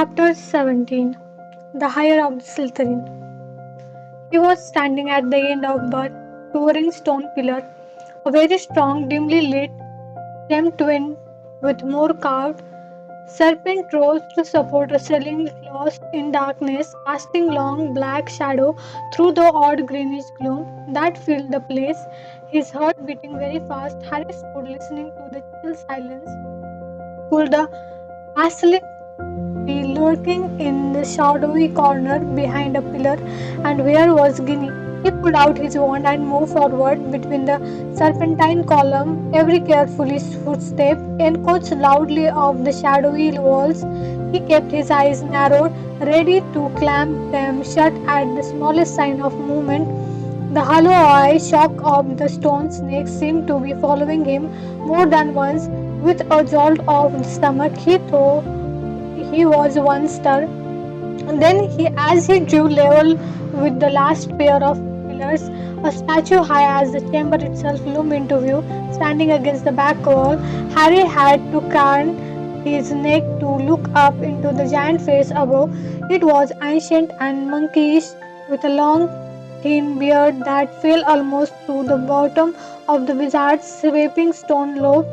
Chapter 17. The Hire of the Slytherin. He was standing at the end of the towering stone pillar, a very strong, dimly lit, gem twinned with more carved serpent rose to support a ceiling lost in darkness, casting long black shadow through the odd greenish gloom that filled the place. His heart beating very fast, Harry stood listening to the chill silence. Could the basilisk be lurking in the shadowy corner behind a pillar, and where was Ginny? He pulled out his wand and moved forward between the serpentine column. Every carefully footstep echoed loudly off the shadowy walls. He kept his eyes narrowed, ready to clamp them shut at the smallest sign of movement. The hollow eye shock of the stone snake seemed to be following him more than once. With a jolt of the stomach, he thought he was one stir. Then, as he drew level with the last pair of pillars, a statue high as the chamber itself loomed into view, standing against the back wall. Harry had to crane his neck to look up into the giant face above. It was ancient and monkish, with a long, thin beard that fell almost to the bottom of the wizard's sweeping stone robe,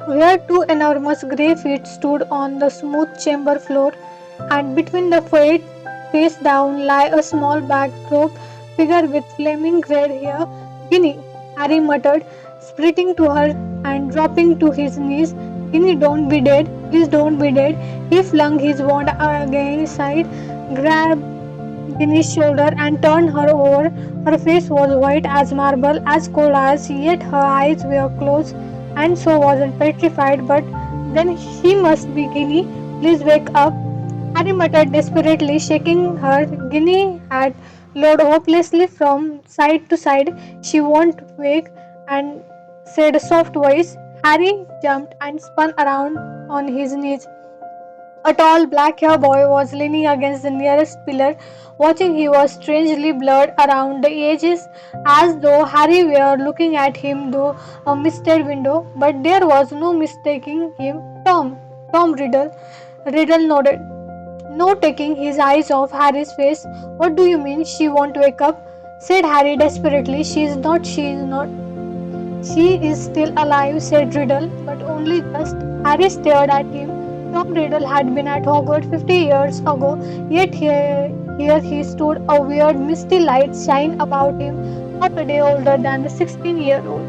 where two enormous grey feet stood on the smooth chamber floor, and between the feet, face down, lay a small back-robed figure with flaming red hair. Ginny, Harry muttered, sprinting to her and dropping to his knees. Ginny, don't be dead, please don't be dead. He flung his wand again aside, grabbed Ginny's shoulder and turned her over. Her face was white as marble, as cold as, yet her eyes were closed, and so wasn't petrified. But then he must be Ginny. Please wake up. Harry muttered desperately, shaking her. Ginny had lolled hopelessly from side to side. She won't wake, and said a soft voice. Harry jumped and spun around on his knees. A tall black-haired boy was leaning against the nearest pillar, watching. He was strangely blurred around the edges, as though Harry were looking at him through a misted window. But there was no mistaking him. Tom! Tom Riddle! Riddle nodded, not taking his eyes off Harry's face. What do you mean she won't wake up? Said Harry desperately. She is not. She is still alive, said Riddle, but only just. Harry stared at him. Tom Riddle had been at Hogwarts 50 years ago, yet here he stood, a weird misty light shine about him, not a day older than the 16-year-old.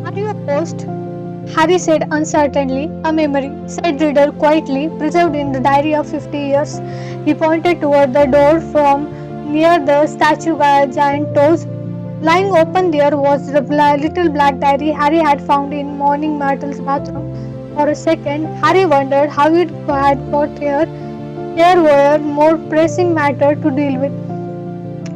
Are you a ghost? Harry said uncertainly. A memory, said Riddle quietly, preserved in the diary of 50 years. He pointed toward the door from near the statue giant toes. Lying open there was the little black diary Harry had found in Morning Myrtle's bathroom. For a second, Harry wondered how it had got here. Here were more pressing matter to deal with.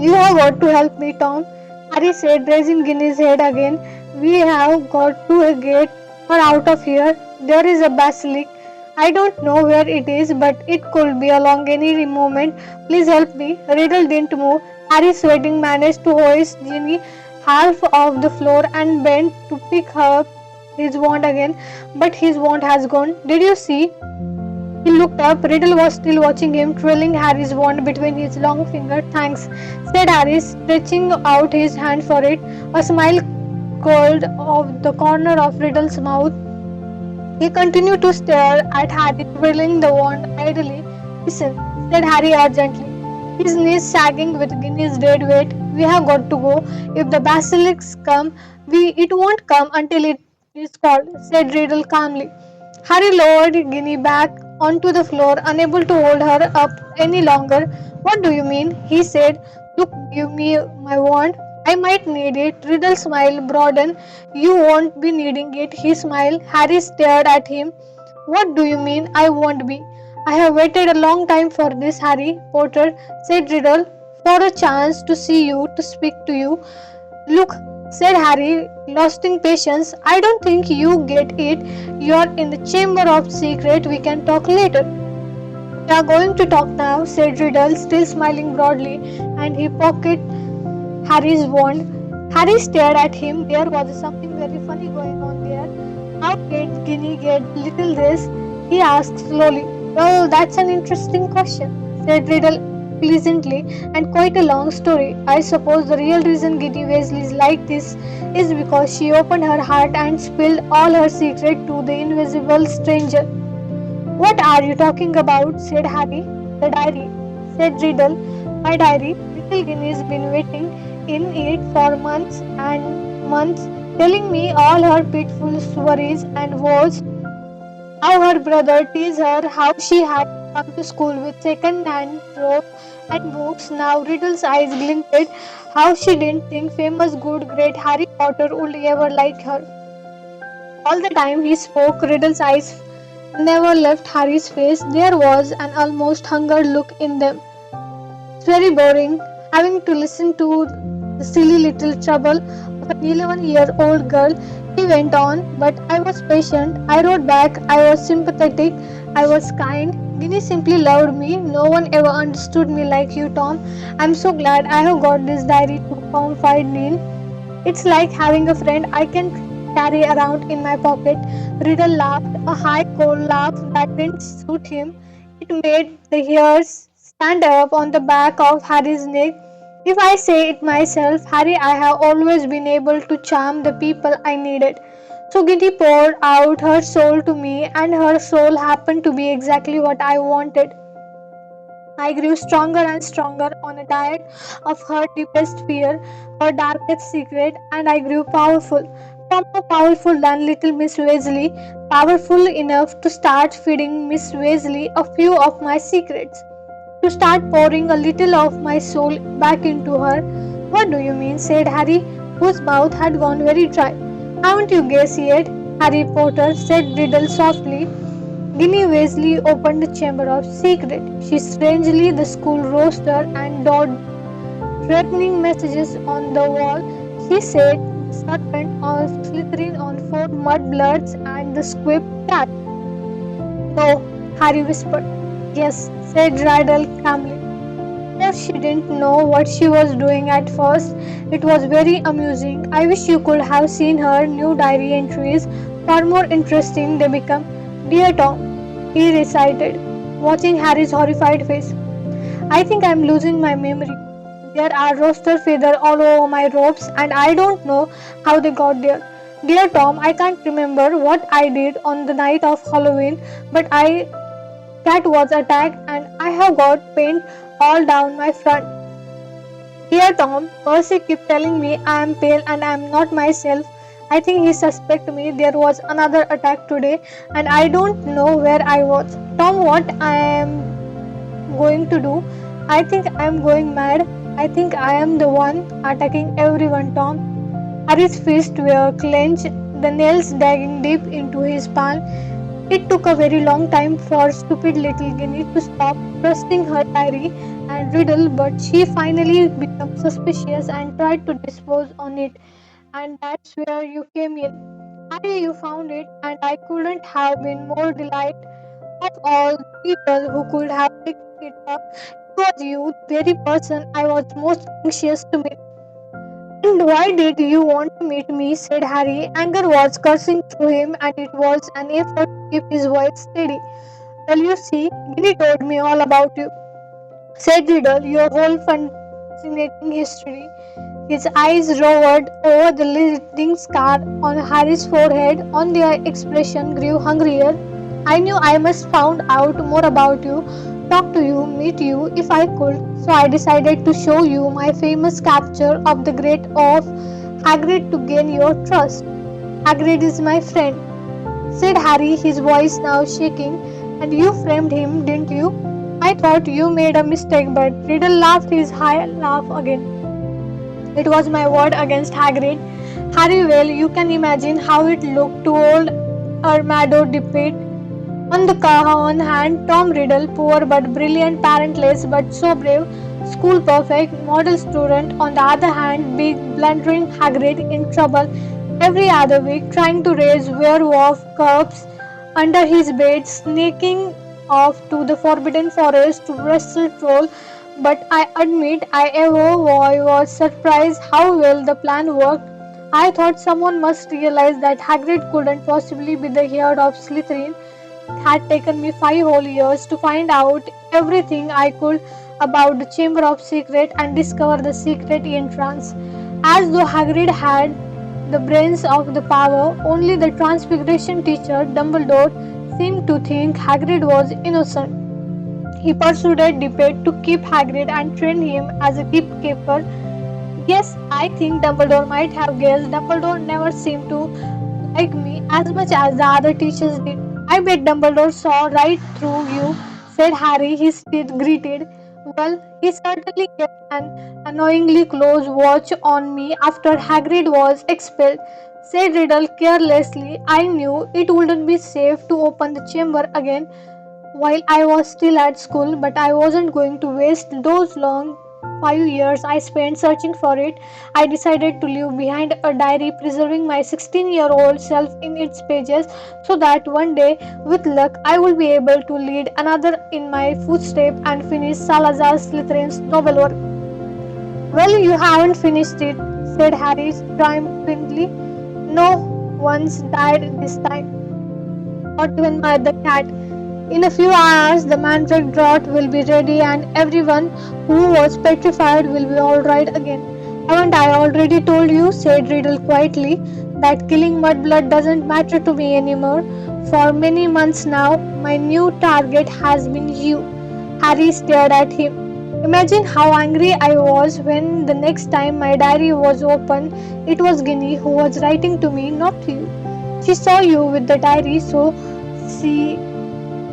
You have got to help me, Tom, Harry said, raising Ginny's head again. We have got to get her out of here. There is a basilisk. I don't know where it is, but it could be along any moment. Please help me. Riddle didn't move. Harry, sweating, managed to hoist Ginny half off the floor and bent to pick up his wand again. But his wand has gone. Did you see? He looked up. Riddle was still watching him, twirling Harry's wand between his long fingers. Thanks, said Harry, stretching out his hand for it. A smile curled off the corner of Riddle's mouth. He continued to stare at Harry, twirling the wand idly. Listen, said Harry urgently, his knees sagging with Ginny's dead weight. We have got to go. If the basilisks come, it won't come until it is called, said Riddle calmly. Harry lowered Ginny back onto the floor, unable to hold her up any longer. What do you mean? He said. Look, give me my wand. I might need it. Riddle smiled broadened. You won't be needing it, he smiled. Harry stared at him. What do you mean I won't be? I have waited a long time for this, Harry Potter, said Riddle, for a chance to see you, to speak to you. Look, said Harry, losing patience, I don't think you get it. You're in the Chamber of Secret. We can talk later. We are going to talk now, said Riddle, still smiling broadly, and he pocketed Harry's wand. Harry stared at him. There was something very funny going on there. Now did Ginny get little this? He asked slowly. Well, that's an interesting question, said Riddle pleasantly, and quite a long story. I suppose the real reason Ginny Weasley is like this is because she opened her heart and spilled all her secret to the invisible stranger. What are you talking about? Said Harry. The diary, said Riddle. My diary. Little Ginny's been waiting in it for months and months, telling me all her pitiful worries and woes, how her brother teased her, how she had to come to school with second-hand robe and books. Now Riddle's eyes glinted, how she didn't think famous good great Harry Potter would ever like her. All the time he spoke, Riddle's eyes never left Harry's face. There was an almost hunger look in them. It's very boring having to listen to the silly little trouble of an 11-year-old girl, he went on, but I was patient. I wrote back. I was sympathetic. I was kind. Ginny simply loved me. No one ever understood me like you, Tom. I'm so glad I have got this diary to confide in. It's like having a friend I can carry around in my pocket. Riddle laughed, a high, cold laugh that didn't suit him. It made the hairs stand up on the back of Harry's neck. If I say it myself, Harry, I have always been able to charm the people I needed. So Giddy poured out her soul to me, and her soul happened to be exactly what I wanted. I grew stronger and stronger on a diet of her deepest fear, her darkest secret, and I grew powerful. Far more powerful than little Miss Weasley, powerful enough to start feeding Miss Weasley a few of my secrets, to start pouring a little of my soul back into her. What do you mean? Said Harry, whose mouth had gone very dry. Haven't you guessed yet? Harry Potter, said Riddle softly. Ginny Weasley opened the Chamber of Secret. She strangely the school roster and dawdled threatening messages on the wall. She said the serpent of Slytherin on 4 mudbloods and the squib cat. No, Harry whispered. Yes, said Riddle calmly. No, she didn't know what she was doing at first. It was very amusing. I wish you could have seen her new diary entries. Far more interesting they become. Dear Tom, he recited, watching Harry's horrified face. I think I'm losing my memory. There are roster feathers all over my robes, and I don't know how they got there. Dear Tom, I can't remember what I did on the night of Halloween, but I cat was attacked and I have got paint all down my front. Dear Tom, Percy keeps telling me I am pale and I am not myself. I think he suspects me. There was another attack today and I don't know where I was. Tom, what I am going to do? I think I am going mad. I think I am the one attacking everyone, Tom. Harry's fists were clenched, the nails digging deep into his palm. It took a very long time for stupid little Ginny to stop trusting her diary and riddle, but she finally became suspicious and tried to dispose on it. And that's where you came in. Harry, you found it, and I couldn't have been more delighted. Of all the people who could have picked it up, it was you, the very person I was most anxious to meet. And why did you want to meet me? Said Harry. Anger was coursing through him, and it was an effort to keep his voice steady. Well, you see, Ginny told me all about you, said Riddle, your whole fascinating history. His eyes rovered over the bleeding scar on Harry's forehead, on their expression grew hungrier. I knew I must find out more about you, talk to you, meet you if I could, so I decided to show you my famous capture of the great of Hagrid to gain your trust. Hagrid is my friend, said Harry, his voice now shaking. And you framed him, didn't you? I thought you made a mistake, but Riddle laughed his high laugh again. It was my word against Hagrid. Harry, well, you can imagine how it looked to old Armado Dippet. On the one hand, Tom Riddle, poor but brilliant, parentless but so brave, school perfect, model student. On the other hand, big, blundering Hagrid in trouble every other week, trying to raise werewolf cubs under his bed, sneaking off to the forbidden forest to wrestle troll. But I admit I was surprised how well the plan worked. I thought someone must realize that Hagrid couldn't possibly be the heir of Slytherin. It had taken me 5 whole years to find out everything I could about the Chamber of Secret and discover the secret entrance. As though Hagrid had the brains of the power, only the Transfiguration teacher, Dumbledore, seemed to think Hagrid was innocent. He pursued a debate to keep Hagrid and train him as a keepkeeper. Yes, I think Dumbledore might have guessed. Dumbledore never seemed to like me as much as the other teachers did. I bet Dumbledore saw right through you, said Harry, his teeth gritted. Well, he certainly kept an annoyingly close watch on me after Hagrid was expelled, said Riddle carelessly. I knew it wouldn't be safe to open the chamber again while I was still at school, but I wasn't going to waste those long 5 years I spent searching for it. I decided to leave behind a diary preserving my 16-year-old self in its pages so that one day, with luck, I will be able to lead another in my footsteps and finish Salazar Slytherin's novel work. Well, you haven't finished it, said Harry triumphantly. No one's died this time, not even the cat. In a few hours, the Mandrake draught will be ready, and everyone who was petrified will be all right again. Haven't I already told you, said Riddle quietly, that killing Mudblood doesn't matter to me anymore? For many months now, my new target has been you. Harry stared at him. Imagine how angry I was when the next time my diary was opened, it was Ginny who was writing to me, not you. She saw you with the diary, so she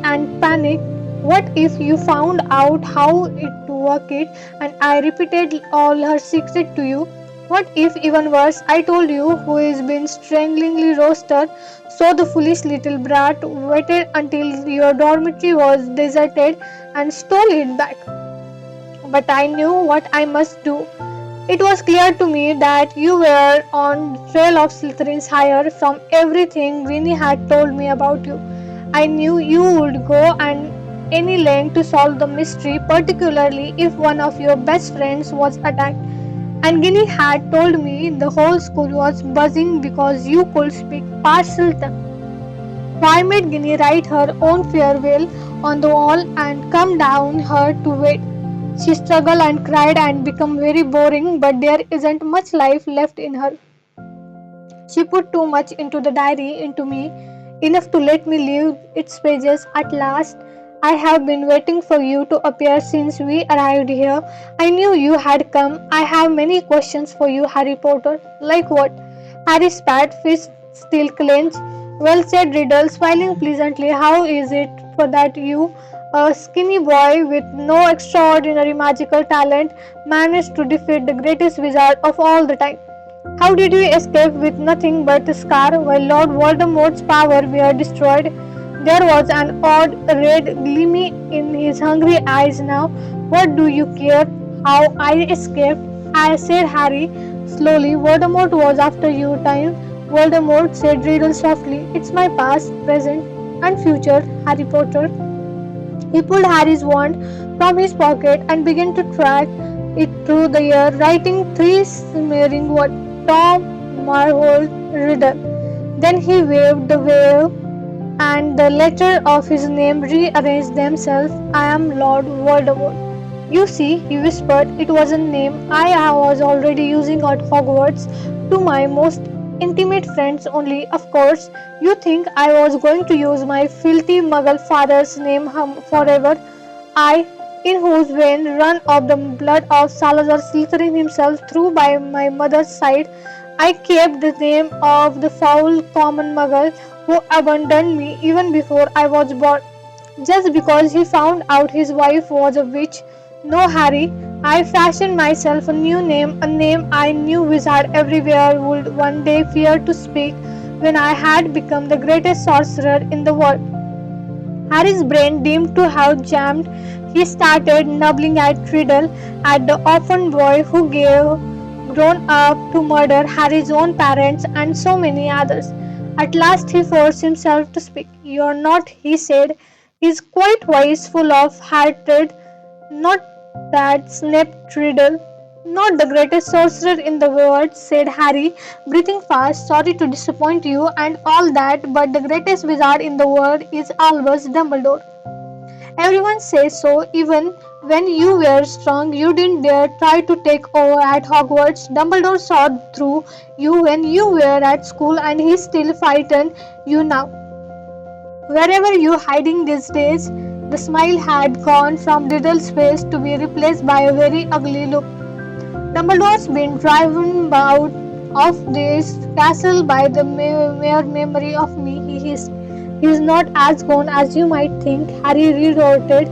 and panic. What if you found out how it worked and I repeated all her secret to you? What if, even worse, I told you who is been stranglingly roasted, so the foolish little brat waited until your dormitory was deserted and stole it back? But I knew what I must do. It was clear to me that you were on the trail of Slytherin's hire from everything Greeny had told me about you. I knew you would go and any length to solve the mystery, particularly if one of your best friends was attacked. And Ginny had told me the whole school was buzzing because you could speak Parselton. So I made Ginny write her own farewell on the wall and come down her to wait. She struggled and cried and became very boring, but there isn't much life left in her. She put too much into the diary, into me, enough to let me leave its pages at last. I have been waiting for you to appear since we arrived here. I knew you had come. I have many questions for you, Harry Potter. Like what? Harry spat, fist still clenched. Well, said Riddle, smiling pleasantly. How is it for that you, a skinny boy with no extraordinary magical talent, managed to defeat the greatest wizard of all the time? How did you escape with nothing but a scar while Lord Voldemort's power were destroyed? There was an odd red gleam in his hungry eyes now. What do you care how I escaped? I said Harry slowly. Voldemort was after you time. Voldemort said Riddle softly. It's my past, present and future, Harry Potter. He pulled Harry's wand from his pocket and began to track it through the air, writing three smearing words: Tom Marhold Riddle. Then he waved the wave, and the letters of his name rearranged themselves. I am Lord Voldemort. You see, he whispered, it was a name I was already using at Hogwarts to my most intimate friends only. Of course, you think I was going to use my filthy muggle father's name forever. I, in whose veins run of the blood of Salazar Slytherin himself through by my mother's side, I kept the name of the foul common muggle who abandoned me even before I was born, just because he found out his wife was a witch. No, Harry, I fashioned myself a new name, a name I knew wizard everywhere would one day fear to speak when I had become the greatest sorcerer in the world. Harry's brain seemed to have jammed. He started nubbling at Riddle, at the orphan boy who gave grown up to murder Harry's own parents and so many others. At last he forced himself to speak. You're not, he said, his quiet voice full of hatred. Not that, snapped Riddle. Not the greatest sorcerer in the world, said Harry, breathing fast. Sorry to disappoint you and all that, but the greatest wizard in the world is Albus Dumbledore. Everyone says so, even when you were strong, you didn't dare try to take over at Hogwarts. Dumbledore saw through you when you were at school, and he still frightened you now. Wherever you hiding these days, the smile had gone from Riddle's face to be replaced by a very ugly look. Dumbledore's been driven out of this castle by the mere memory of me, he hissed. He's not as gone as you might think, Harry retorted.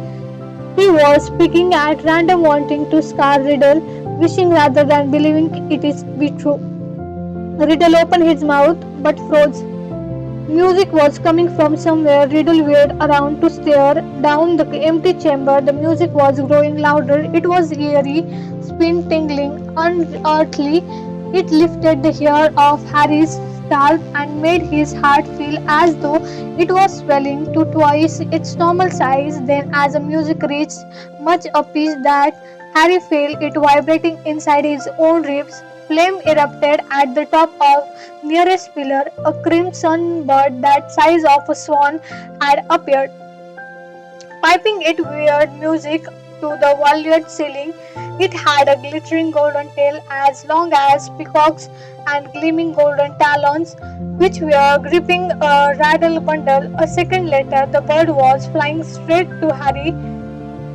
He was picking at random, wanting to scar Riddle, wishing rather than believing it is be true. Riddle opened his mouth but froze. Music was coming from somewhere. Riddle wheeled around to stare down the empty chamber. The music was growing louder. It was eerie, spine tingling, unearthly. It lifted the hair off Harry's scalp and made his heart feel as though it was swelling to twice its normal size. Then, as the music reached much a pitch that Harry felt it vibrating inside his own ribs, flame erupted at the top of nearest pillar. A crimson bird that size of a swan had appeared, piping it weird music to the vaulted ceiling. It had a glittering golden tail as long as peacocks and gleaming golden talons, which were gripping a rattle bundle. A second later, the bird was flying straight to Harry.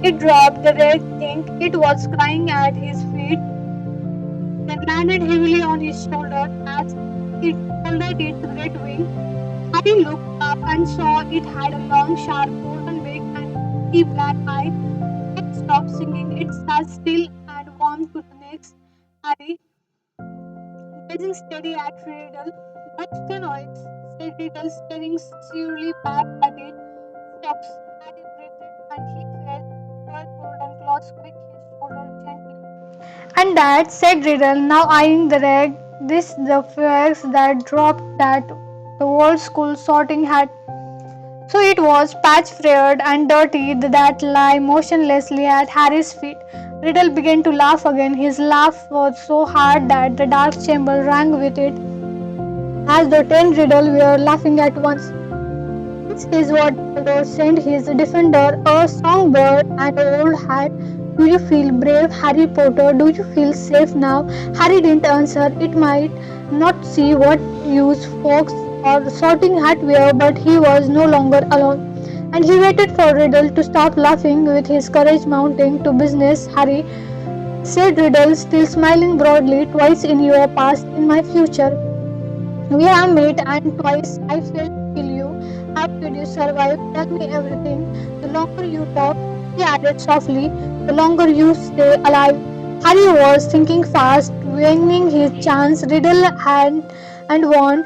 It dropped the red ink it was crying at his feet, then landed heavily on his shoulder as it folded its great wing. Harry looked up and saw it had a long, sharp golden beak and inky black eye. It stopped singing. It sat still and warmed to the next. Harry, gazing steady at Riddle. What's the noise? Said Riddle, staring surely back at it. Stops. Harry breathed and he felt twelve golden claws squeak his shoulder gently. And that, said Riddle, now eyeing the rag, this the fax that dropped that the whole school sorting hat. So it was patch frayed and dirty that lay motionlessly at Harry's feet. Riddle began to laugh again. His laugh was so hard that the dark chamber rang with it, as though ten Riddle were laughing at once. This is what Dumbledore sent his defender, a songbird and an old hat. Do you feel brave, Harry Potter? Do you feel safe now? Harry didn't answer. It might not see what use Fox or Sorting Hat were, but he was no longer alone. And he waited for Riddle to stop laughing with his courage mounting to business. Harry, said Riddle, still smiling broadly, twice in your past, in my future. We have met and twice I failed to kill you. How did you survive? Tell me everything. The longer you talk, he added softly, the longer you stay alive. Harry was thinking fast, weighing his chance. Riddle had and won.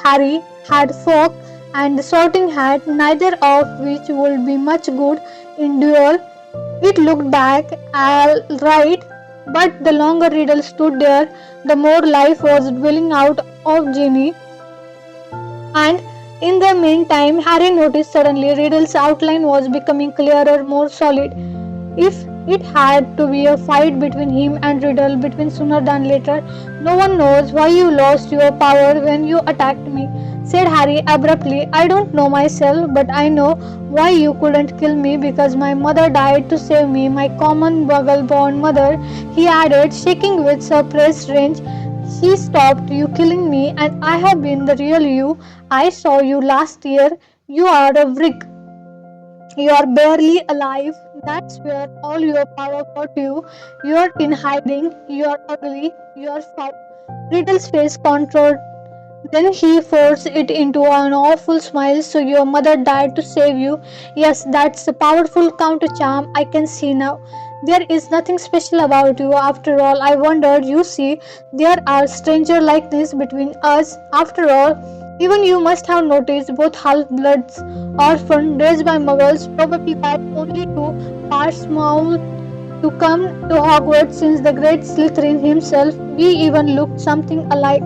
Harry, had Fog and the Sorting Hat, neither of which would be much good in duel. It looked back all right, but the longer Riddle stood there, the more life was dwelling out of Ginny. And in the meantime, Harry noticed suddenly Riddle's outline was becoming clearer, more solid. If it had to be a fight between him and Riddle, between sooner than later, no one knows why you lost your power when you attacked me, said Harry abruptly. I don't know myself, but I know why you couldn't kill me because my mother died to save me, my common buggle born mother, he added, shaking with suppressed rage. She stopped you killing me, and I have been the real you. I saw you last year. You are a brick. You are barely alive. That's where all your power got you. You're in hiding. You're ugly. You're foul. Riddle's face contoured. Then he forced it into an awful smile. So your mother died to save you. Yes, that's a powerful counter charm. I can see now. There is nothing special about you after all. I wondered, you see, there are stranger likeness between us. After all, even you must have noticed both half-bloods, orphan, raised by muggles, probably back only to Parsmouth to come to Hogwarts since the great Slytherin himself. We even looked something alike.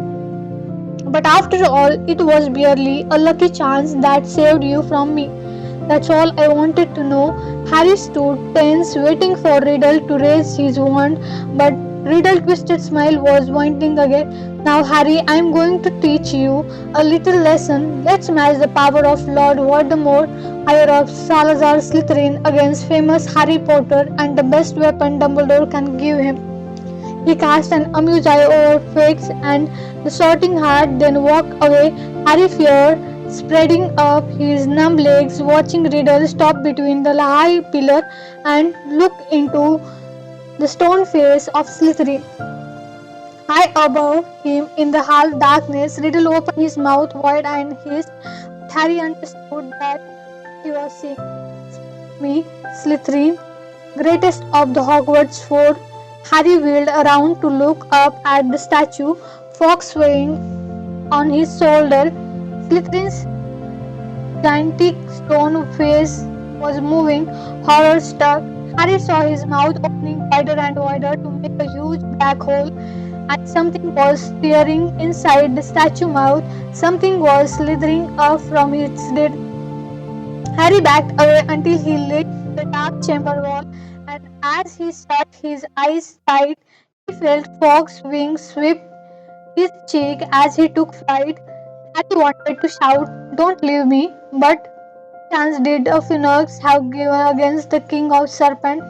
But after all, it was barely a lucky chance that saved you from me. That's all I wanted to know. Harry stood tense, waiting for Riddle to raise his wand, but Riddle's twisted smile was pointing again. Now, Harry, I am going to teach you a little lesson. Let's match the power of Lord Voldemort, higher of Salazar Slytherin, against famous Harry Potter and the best weapon Dumbledore can give him. He cast an amused eye over Fix and the Sorting Hat, then walked away. Harry feared, spreading up his numb legs, watching Riddle stop between the high pillar and look into the stone face of Slytherin. High above him in the half darkness, Riddle opened his mouth wide and hissed. Harry understood that he was saying, "Me, Slytherin, greatest of the Hogwarts four." Harry wheeled around to look up at the statue, Fox swaying on his shoulder. Slytherin's gigantic stone face was moving, horror struck. Harry saw his mouth opening wider and wider to make a huge black hole, and something was staring inside the statue mouth. Something was slithering up from its dead. Harry backed away until he lit the dark chamber wall, and as he shut his eyes tight, he felt Fog's wings sweep his cheek as he took flight. Harry wanted to shout, "Don't leave me!" but chance did a phoenix have given against the king of serpents?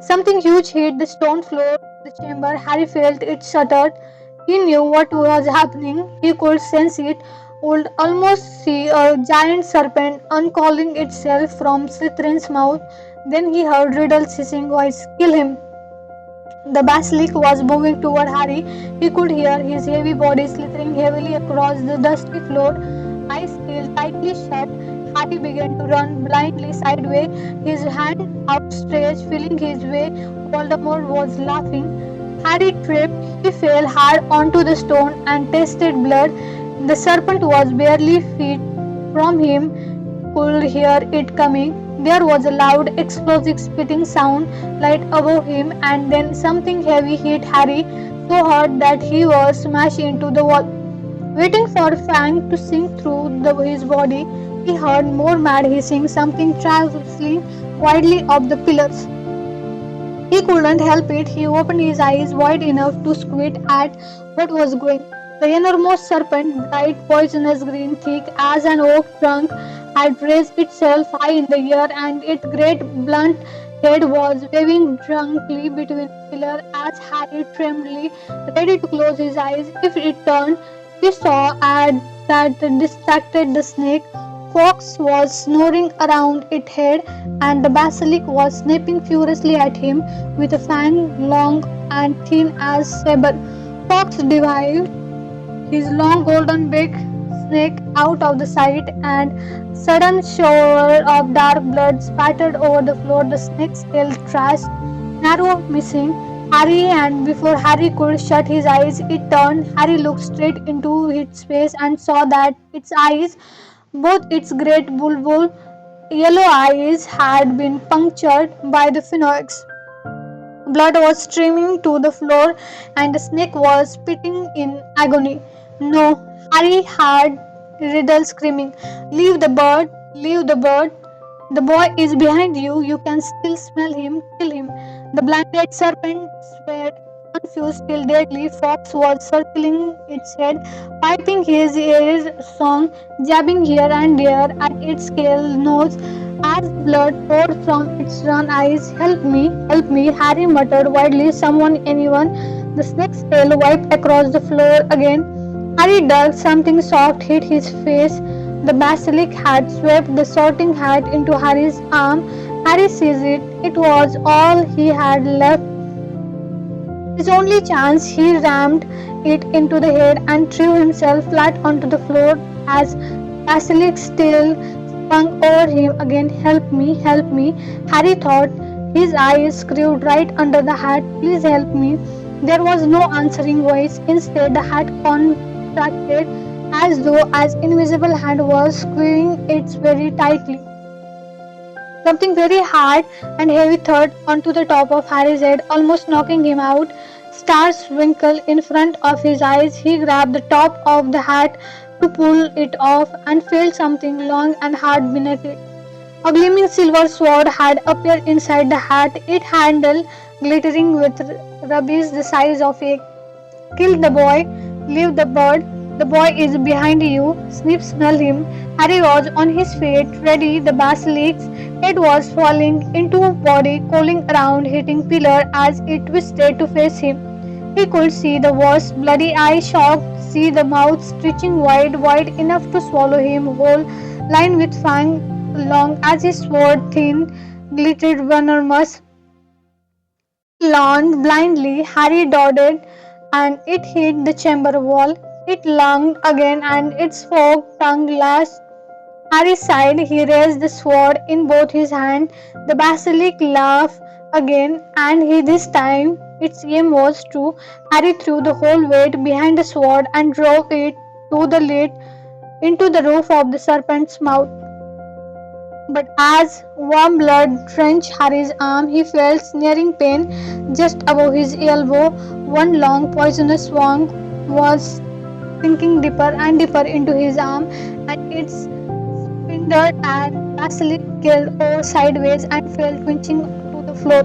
Something huge hit the stone floor of the chamber. Harry felt it shuddered. He knew what was happening. He could sense it. Would almost see a giant serpent uncalling itself from Slytherin's mouth. Then he heard Riddle's hissing voice, "Kill him!" The basilisk was moving toward Harry. He could hear his heavy body slithering heavily across the dusty floor. Eyes still tightly shut, Harry began to run blindly sideways, his hand outstretched, feeling his way. Voldemort was laughing. Harry tripped. He fell hard onto the stone and tasted blood. The serpent was barely feet from him, could hear it coming. There was a loud, explosive spitting sound right above him, and then something heavy hit Harry so hard that he was smashed into the wall. Waiting for Fang to sink through his body, he heard more mad hissing, something traveling wildly up the pillars. He couldn't help it. He opened his eyes wide enough to squint at what was going. The enormous serpent, bright poisonous green, thick as an oak trunk, had raised itself high in the air, and its great blunt head was waving drunkenly between the pillars as Harry tremblingly ready to close his eyes. If it turned, he saw that distracted the snake. Fox was snoring around its head, and the basilisk was snapping furiously at him with a fang long and thin as saber. Fox dived his long golden beak snake out of the sight, and sudden shower of dark blood spattered over the floor. The snake's tail thrashed, narrow, missing Harry, and before Harry could shut his eyes, it turned. Harry looked straight into its face and saw that its eyes, both its great bulbul yellow eyes, had been punctured by the phoenix. Blood was streaming to the floor, and the snake was spitting in agony. "No!" Harry heard Riddle screaming. "Leave the bird! Leave the bird! The boy is behind you. You can still smell him. Kill him." The blinded serpent swayed, confused till deadly. Fox was circling its head, piping his ear song, jabbing here and there at its scale nose as blood poured from its round eyes. "Help me! Help me!" Harry muttered wildly. "Someone, anyone!" The snake's tail wiped across the floor again. Harry ducked. Something soft hit his face. The basilisk had swept the sorting hat into Harry's arm. Harry seized it. It was all he had left. His only chance. He rammed it into the head and threw himself flat onto the floor as basilisk tail swung over him again. "Help me! Help me!" Harry thought. His eyes screwed right under the hat. "Please help me!" There was no answering voice. Instead, the hat contracted as though an invisible hand was squeezing it very tightly. Something very hard and heavy thud onto the top of Harry's head, almost knocking him out. Stars twinkled in front of his eyes. He grabbed the top of the hat to pull it off and felt something long and hard beneath it. A gleaming silver sword had appeared inside the hat, its handle glittering with rubies the size of a kill the boy, leave the bird. The boy is behind you. Snip smell him. Harry was on his feet, ready. The basilic's head was falling into body, crawling around, hitting pillar as it twisted to face him. He could see the worst, bloody eye shocked, see the mouth stretching wide, wide enough to swallow him whole, lined with fang long as his sword thin, glittered venomous. Launched blindly, Harry dodged, and it hit the chamber wall. It lunged again, and its forked tongue lashed Harry's side. He raised the sword in both his hands. The basilisk laughed again, and this time its aim was true. Harry threw the whole weight behind the sword and drove it to the lid into the roof of the serpent's mouth. But as warm blood drenched Harry's arm, he felt sneering pain just above his elbow. One long poisonous fang was sinking deeper and deeper into his arm, and it splintered and Basilisk killed over sideways and fell twitching to the floor.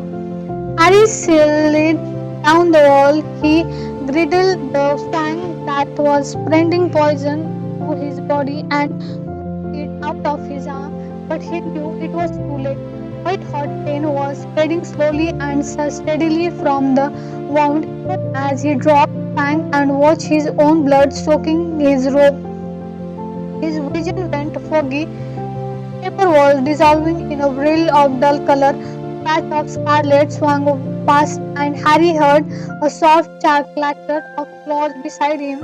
Harry slid down the wall. He griddled the fang that was spreading poison to his body and it out of his arm, but he knew it was too late. White hot pain was spreading slowly and steadily from the wound as he dropped Fang and watched his own blood soaking his robe. His vision went foggy. Paper was dissolving in a whirl of dull color. A patch of scarlet swung past, and Harry heard a soft clatter of claws beside him.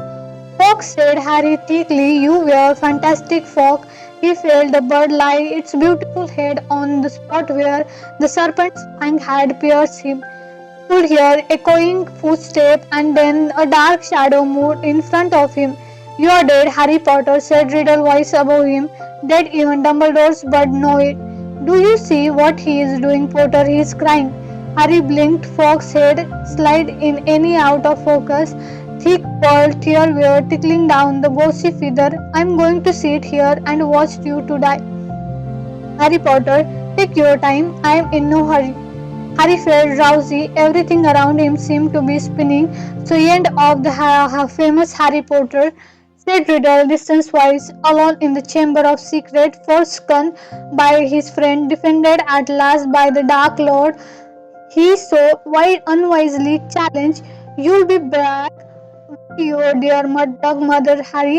Fox said Harry thickly, "You were fantastic, Fox." He felt the bird lie its beautiful head on the spot where the serpent's fang had pierced him. Could hear echoing footsteps, and then a dark shadow moved in front of him. "You are dead, Harry Potter," said Riddle voice above him. "Dead, even Dumbledore's bird know it. Do you see what he is doing, Potter? He is crying." Harry blinked. Fox's head slid in any out of focus. Thick pearl tear were trickling down the gauzy feather. "I'm going to sit here and watch you to die. Harry Potter, take your time. I am in no hurry." Harry felt drowsy. Everything around him seemed to be spinning. "So end of the famous Harry Potter," said Riddle distance-wise, alone in the Chamber of Secret, forsaken by his friend, defended at last by the Dark Lord. He so unwisely challenged, "You'll be back with your dear dog mother, Harry.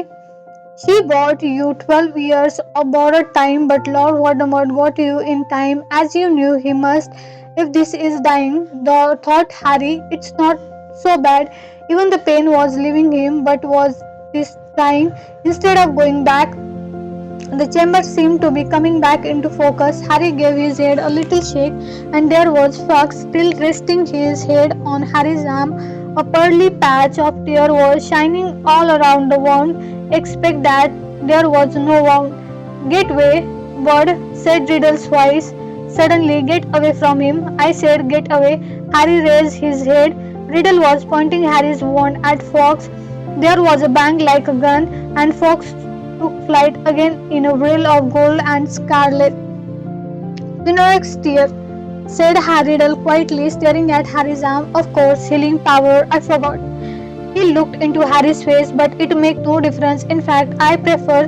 She bought you 12 years of borrowed time, but Lord Voldemort got you in time, as you knew he must. If this is dying," thought Harry, "it's not so bad." Even the pain was leaving him, but was this dying? Instead of going back, the chamber seemed to be coming back into focus. Harry gave his head a little shake, and there was Fox still resting his head on Harry's arm. A pearly patch of tear was shining all around the wound, except that there was no wound. "Get away, bird," said Riddle's voice. Suddenly, "Get away from him." I said, "Get away." Harry raised his head. Riddle was pointing Harry's wand at Fox. There was a bang like a gun, and Fox took flight again in a whirl of gold and scarlet. "Phoenix tear," said Harry Riddle quietly, staring at Harry's arm. "Of course, healing power. I forgot." He looked into Harry's face, "But it makes no difference. In fact, I prefer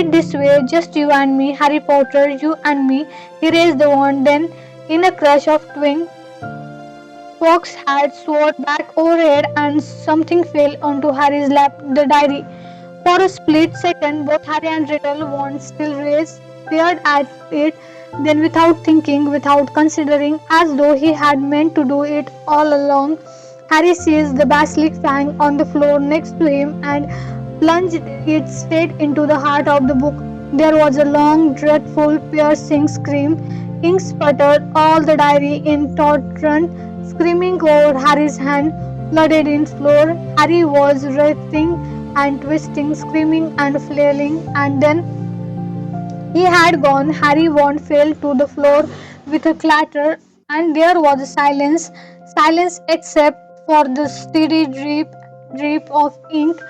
it this way, just you and me, Harry Potter, you and me." He raised the wand, then, in a crush of twin, Fox had soared back overhead and something fell onto Harry's lap, the diary. For a split second, both Harry and Riddle, wands still raised, stared at it. Then, without thinking, without considering, as though he had meant to do it all along, Harry seized the basilisk fang on the floor next to him and plunged it straight into the heart of the book. There was a long, dreadful, piercing scream. Ink sputtered all the diary in torrent, screaming over Harry's hand, flooded in floor. Harry was writhing and twisting, screaming and flailing, and then he had gone. Harry wand fell to the floor with a clatter, and there was a silence except for the steady drip of ink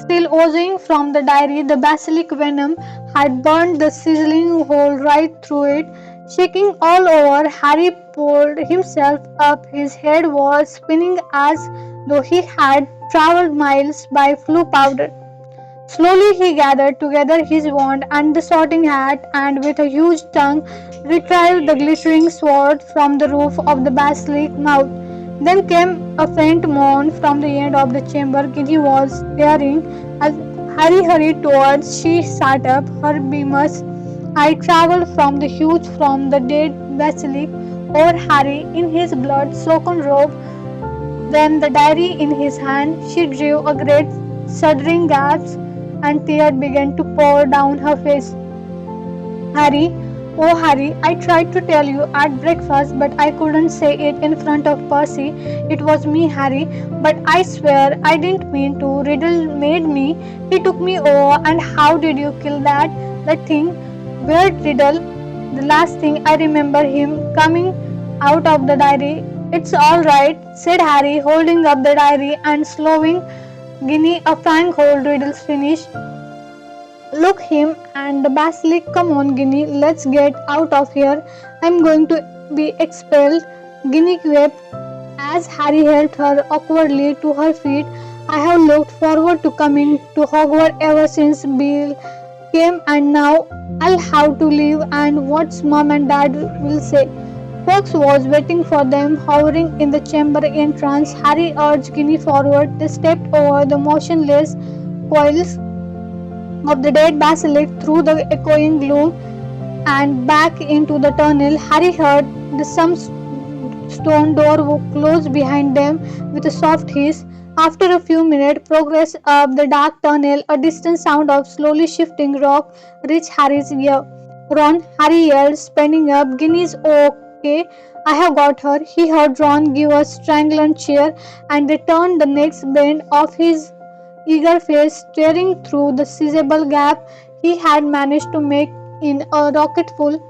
still oozing from the diary. The basilic venom had burned the sizzling hole right through it. Shaking all over, Harry pulled himself up. His head was spinning as though he had travelled miles by flu powder. Slowly he gathered together his wand and the sorting hat, and with a huge tongue retrieved the glittering sword from the roof of the basilisk mouth. Then came a faint moan from the end of the chamber. Ginny was staring as Harry hurried towards. She sat up, her beamers eye travelled from the huge from the dead basilisk over Harry in his blood-soaked robe. Then the diary in his hand, she drew a great shuddering gasp, and tears began to pour down her face. Harry, oh Harry, I tried to tell you at breakfast, but I couldn't say it in front of Percy. It was me, Harry, but I swear I didn't mean to. Riddle made me. He took me over, and how did you kill that thing? Weird Riddle. The last thing I remember him coming out of the diary. It's all right, said Harry, holding up the diary and slowing Ginny a frank hold. Riddle's finished. Look him and the basilisk. Come on, Ginny, let's get out of here. I'm going to be expelled. Ginny wept as Harry helped her awkwardly to her feet. I have looked forward to coming to Hogwarts ever since Bill came, and now I'll have to leave, and what's mom and dad will say. Fox was waiting for them, hovering in the chamber entrance. Harry urged Ginny forward. They stepped over the motionless coils of the dead basilisk through the echoing gloom and back into the tunnel. Harry heard some stone door close behind them with a soft hiss. After a few minutes' progress up the dark tunnel, a distant sound of slowly shifting rock reached Harry's ear. Ron, Harry yelled, standing up. Ginny's okay. I have got her. He heard Ron give a strangled cheer, and they turned the next bend of his eager face, staring through the sizable gap he had managed to make in a rocketful.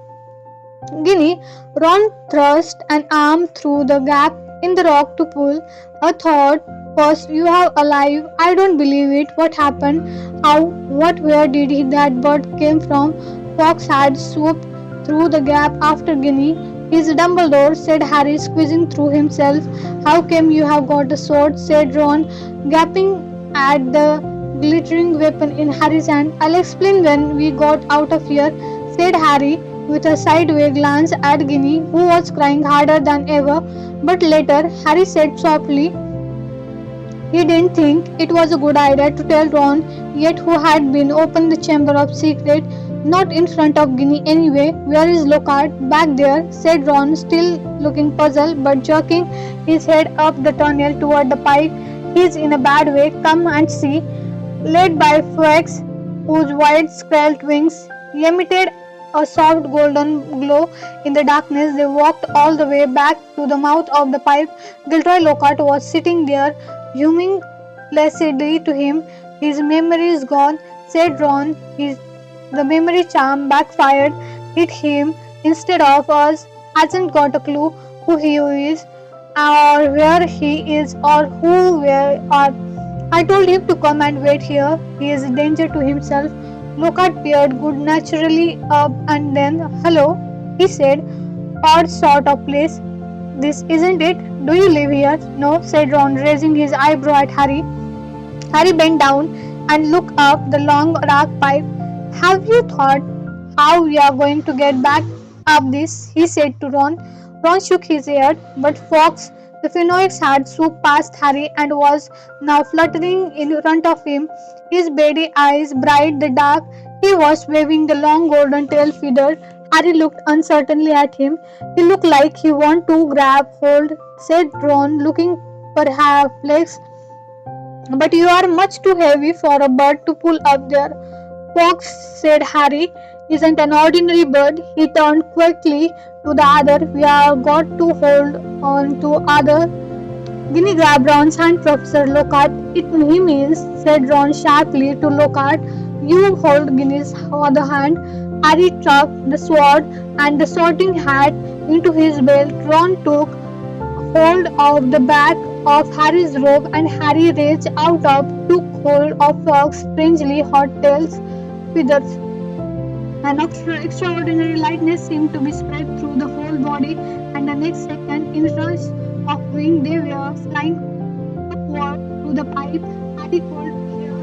Ginny, Ron thrust an arm through the gap in the rock to pull. A thought was, you have alive. I don't believe it. What happened? How? What? Where did that bird came from? Fox had swooped through the gap after Ginny. His Dumbledore, said Harry, squeezing through himself. How came you have got a sword? Said Ron, gaping at the glittering weapon in Harry's hand. I'll explain when we got out of here, said Harry, with a sideways glance at Ginny, who was crying harder than ever. But later, Harry said softly, he didn't think it was a good idea to tell Ron yet who had been opened the chamber of secret. Not in front of Ginny anyway. Where is Lockhart? Back there, said Ron, still looking puzzled but jerking his head up the tunnel toward the pipe. He's in a bad way. Come and see. Led by Fawkes, whose wide scaled wings emitted a soft golden glow in the darkness, they walked all the way back to the mouth of the pipe. Gilderoy Lockhart was sitting there, humming placidly to him. His memory is gone, said Ron. The memory charm backfired, hit him instead of us. Hasn't got a clue who he is, or where he is, or who we are. I told him to come and wait here. He is a danger to himself. Lockhart peered good naturally up, and then, hello, he said. Odd sort of place. This isn't it? Do you live here? No, said Ron, raising his eyebrow at Harry. Harry bent down and looked up the long dark pipe. Have you thought how we are going to get back up this? He said to Ron. Ron shook his head, but Fawkes, the Phoenix, had swooped past Harry and was now fluttering in front of him, his beady eyes bright the dark. He was waving the long golden tail feather. Harry looked uncertainly at him. He looked like he wanted to grab hold, said Ron, looking perplexed. But you are much too heavy for a bird to pull up there. Fox, said Harry, isn't an ordinary bird. He turned quickly to the other. We have got to hold on to other. Ginny grabbed Ron's hand. Professor Lockhart, he means, said Ron sharply to Lockhart. You hold Ginny's other hand. Harry tucked the sword and the sorting hat into his belt. Ron took hold of the back of Harry's robe, and Harry reached out up, took hold of Fog's strangely hot tail's feathers. An extraordinary lightness seemed to be spread through the whole body, and the next second, in rush of wind, they were flying upward through the pipe. Harry could hear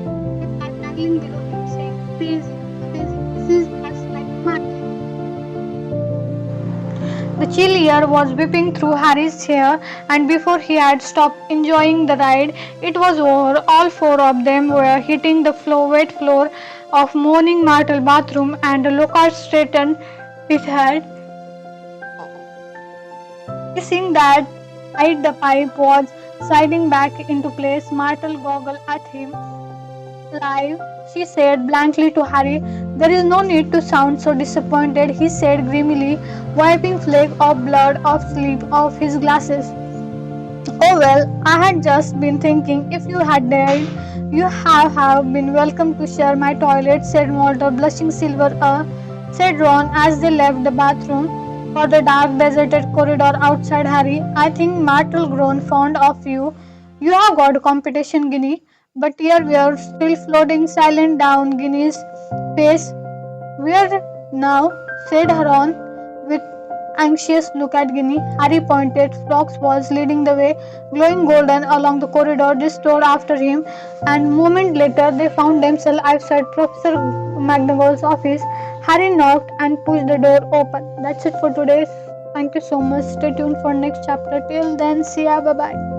the car dangling below him, saying, "Crazy, amazing, this is just like magic." The chill air was whipping through Harry's hair, and before he had stopped enjoying the ride, it was over. All four of them were hitting the wet floor of Morning Martle bathroom, and Lockhart straightened his head, seeing that the pipe was sliding back into place. Martle goggled at him. "Live," she said blankly to Harry. "There is no need to sound so disappointed," he said grimly, wiping flakes of blood off his glasses. "Oh well, I had just been thinking if you had died, have been welcome to share my toilet," said Walter, blushing silver, said Ron as they left the bathroom for the dark, deserted corridor outside. "Harry, I think Martel grown fond of you. You have got a competition, Guinea." But here we are still floating silent down Guinea's face. "Where now?" said Ron with anxious look at Guinea. Harry pointed. Fox was leading the way, glowing golden along the corridor. They strode after him, and a moment later they found themselves outside Professor McGonagall's office. Harry knocked and pushed the door open. That's it for today. Thank you so much. Stay tuned for next chapter. Till then, see ya. Bye bye.